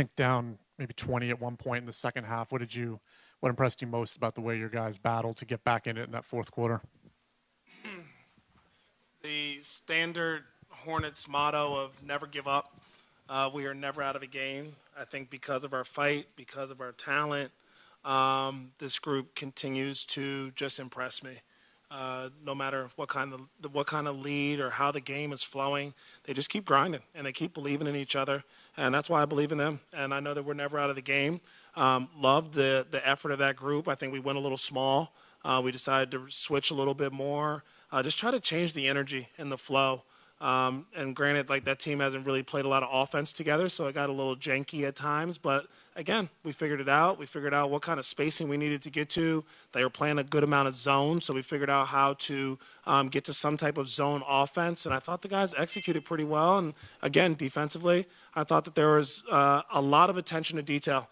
think down maybe 20 at one point in the second half. What impressed you most about the way your guys battled to get back in it in that fourth quarter? The standard Hornets motto of never give up. We are never out of a game. I think because of our fight, because of our talent, this group continues to just impress me. No matter what kind of lead or how the game is flowing, they just keep grinding and they keep believing in each other, and that's why I believe in them. And I know that we're never out of the game. Love the effort of that group. I think we went a little small. We decided to switch a little bit more. Just try to change the energy and the flow. And granted, like that team hasn't really played a lot of offense together, so it got a little janky at times. But again, we figured it out. We figured out what kind of spacing we needed to get to. They were playing a good amount of zone, so we figured out how to get to some type of zone offense. And I thought the guys executed pretty well. And again, defensively, I thought that there was a lot of attention to detail.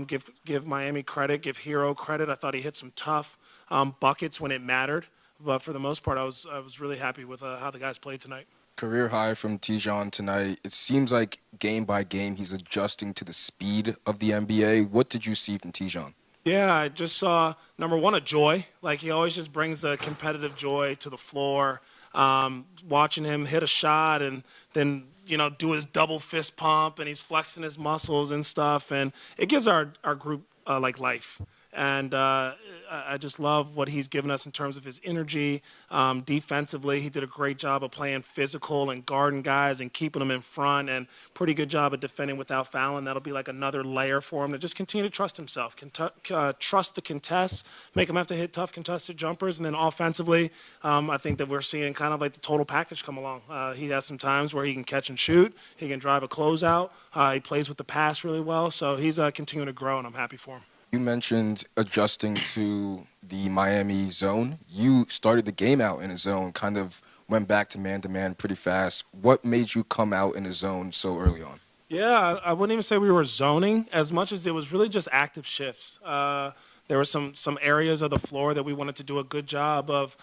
Give Miami credit, give Hero credit. I thought he hit some tough buckets when it mattered. But for the most part, I was really happy with how the guys played tonight. Career high from Tijon tonight. It seems like game by game he's adjusting to the speed of the NBA. What did you see from Tijon? Yeah, I just saw, number one, a joy. Like, he always just brings a competitive joy to the floor. Watching him hit a shot and then, do his double fist pump, and he's flexing his muscles and stuff. And it gives our group, life. And I just love what he's given us in terms of his energy. Defensively, he did a great job of playing physical and guarding guys and keeping them in front, and pretty good job of defending without fouling. That'll be like another layer for him to just continue to trust himself, trust the contests, make him have to hit tough contested jumpers. And then offensively, I think that we're seeing kind of like the total package come along. He has some times where he can catch and shoot. He can drive a closeout. He plays with the pass really well. So he's continuing to grow, and I'm happy for him. You mentioned adjusting to the Miami zone. You started the game out in a zone, kind of went back to man-to-man pretty fast. What made you come out in a zone so early on? Yeah, I wouldn't even say we were zoning as much as it was really just active shifts. There were some areas of the floor that we wanted to do a good job of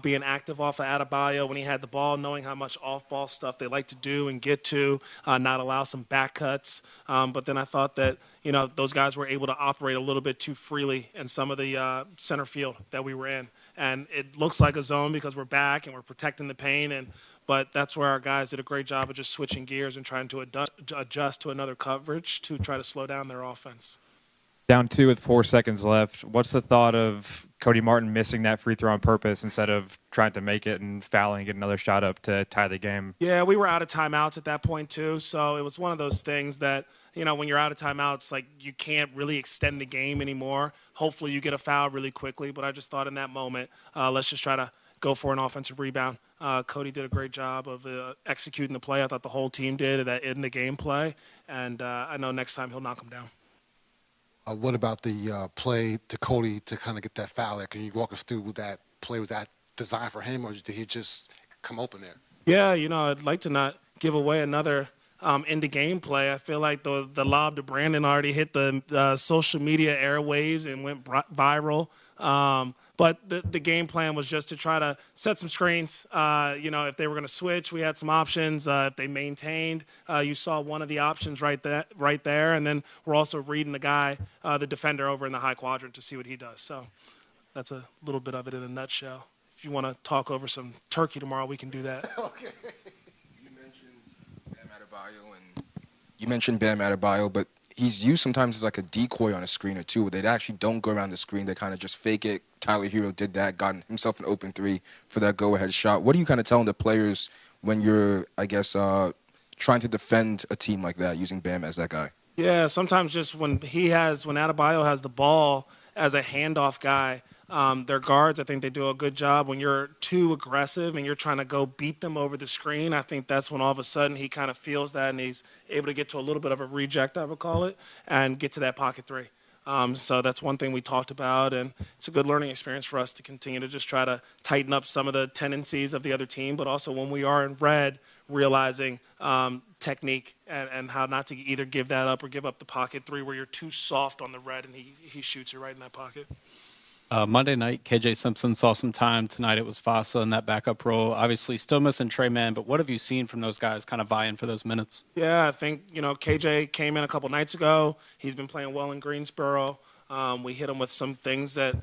being active off of Adebayo when he had the ball, knowing how much off-ball stuff they like to do and get to, not allow some back cuts. But then I thought that, those guys were able to operate a little bit too freely in some of the center field that we were in. And it looks like a zone because we're back and we're protecting the paint. But that's where our guys did a great job of just switching gears and trying to adjust to another coverage to try to slow down their offense. Down 2 with 4 seconds left. What's the thought of Cody Martin missing that free throw on purpose instead of trying to make it and fouling and get another shot up to tie the game? Yeah, we were out of timeouts at that point too, so it was one of those things that, when you're out of timeouts, like, you can't really extend the game anymore. Hopefully you get a foul really quickly, but I just thought in that moment, let's just try to go for an offensive rebound. Cody did a great job of executing the play. I thought the whole team did that in the game play, and I know next time he'll knock him down. What about the play to Cody to kind of get that foul there? Can you walk us through that play? Was that designed for him, or did he just come open there? Yeah, I'd like to not give away another in-the-game play. I feel like the lob to Brandon already hit the social media airwaves and went viral. But the game plan was just to try to set some screens. If they were going to switch, we had some options. If they maintained, you saw one of the options right there. And then we're also reading the guy, the defender over in the high quadrant to see what he does. So that's a little bit of it in a nutshell. If you want to talk over some turkey tomorrow, we can do that. Okay. You mentioned Bam Adebayo, but he's used sometimes as like a decoy on a screen or two, where they actually don't go around the screen. They kind of just fake it. Tyler Hero did that, got himself an open 3 for that go-ahead shot. What are you kind of telling the players when you're, I guess, trying to defend a team like that using Bam as that guy? Yeah, sometimes just when Adebayo has the ball as a handoff guy, their guards, I think they do a good job. When you're too aggressive and you're trying to go beat them over the screen, I think that's when all of a sudden he kind of feels that and he's able to get to a little bit of a reject, I would call it, and get to that pocket 3. So that's one thing we talked about, and it's a good learning experience for us to continue to just try to tighten up some of the tendencies of the other team, but also when we are in red, realizing technique and how not to either give that up or give up the pocket 3 where you're too soft on the red and he shoots it right in that pocket. Monday night, KJ Simpson saw some time. Tonight it was Vasa in that backup role. Obviously, still missing Trey Mann, but what have you seen from those guys kind of vie in for those minutes? Yeah, I think, KJ came in a couple nights ago. He's been playing well in Greensboro. We hit him with some things that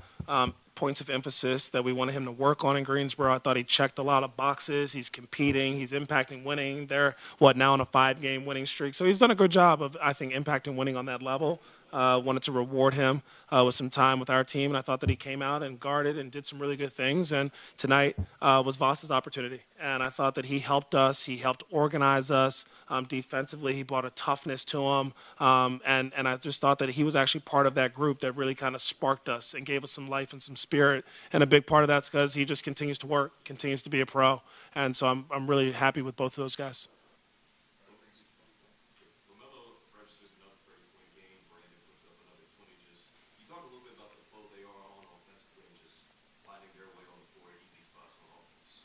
points of emphasis that we wanted him to work on in Greensboro. I thought he checked a lot of boxes. He's competing. He's impacting winning. They're, now on a 5-game winning streak. So he's done a good job of, I think, impacting winning on that level. Wanted to reward him with some time with our team, and I thought that he came out and guarded and did some really good things. And tonight was Voss's opportunity, and I thought that he helped us. He helped organize us defensively. He brought a toughness to him, and I just thought that he was actually part of that group that really kind of sparked us and gave us some life and some spirit. And a big part of that's because he just continues to work, continues to be a pro, and so I'm really happy with both of those guys.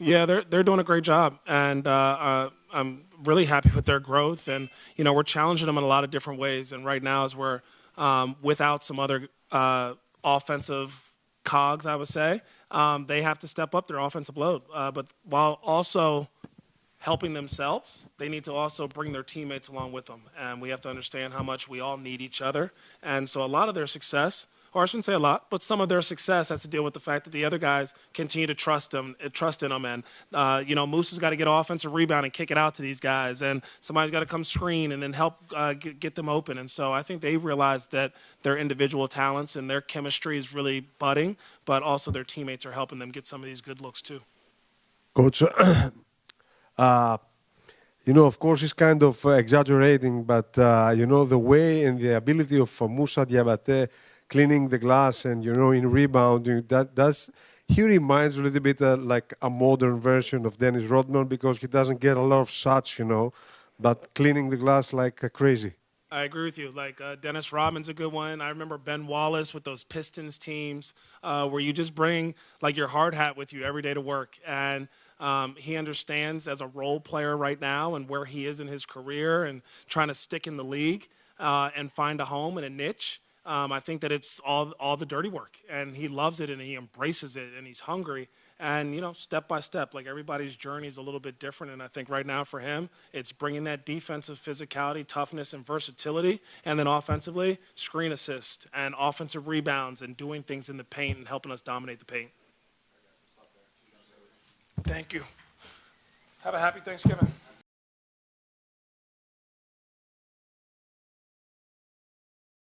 Yeah, they're doing a great job, and I'm really happy with their growth. And we're challenging them in a lot of different ways. And right now, as we're without some other offensive cogs, I would say they have to step up their offensive load. But while also helping themselves, they need to also bring their teammates along with them. And we have to understand how much we all need each other. And so a lot of their success, or I shouldn't say a lot, but some of their success has to deal with the fact that the other guys continue to trust in them. And, Moose has got to get offensive rebound and kick it out to these guys. And somebody's got to come screen and then help get them open. And so I think they've realized that their individual talents and their chemistry is really budding, but also their teammates are helping them get some of these good looks too. Coach, of course, it's kind of exaggerating, but, the way and the ability of Moussa Diabate cleaning the glass and, in rebounding, he reminds a little bit like a modern version of Dennis Rodman because he doesn't get a lot of shots, but cleaning the glass like crazy. I agree with you. Like Dennis Rodman's a good one. I remember Ben Wallace with those Pistons teams where you just bring like your hard hat with you every day to work. And he understands as a role player right now and where he is in his career and trying to stick in the league and find a home and a niche. I think that it's all the dirty work, and he loves it, and he embraces it, and he's hungry. And, step by step, like everybody's journey is a little bit different. And I think right now for him, it's bringing that defensive physicality, toughness, and versatility. And then offensively, screen assist and offensive rebounds and doing things in the paint and helping us dominate the paint. Thank you. Have a happy Thanksgiving.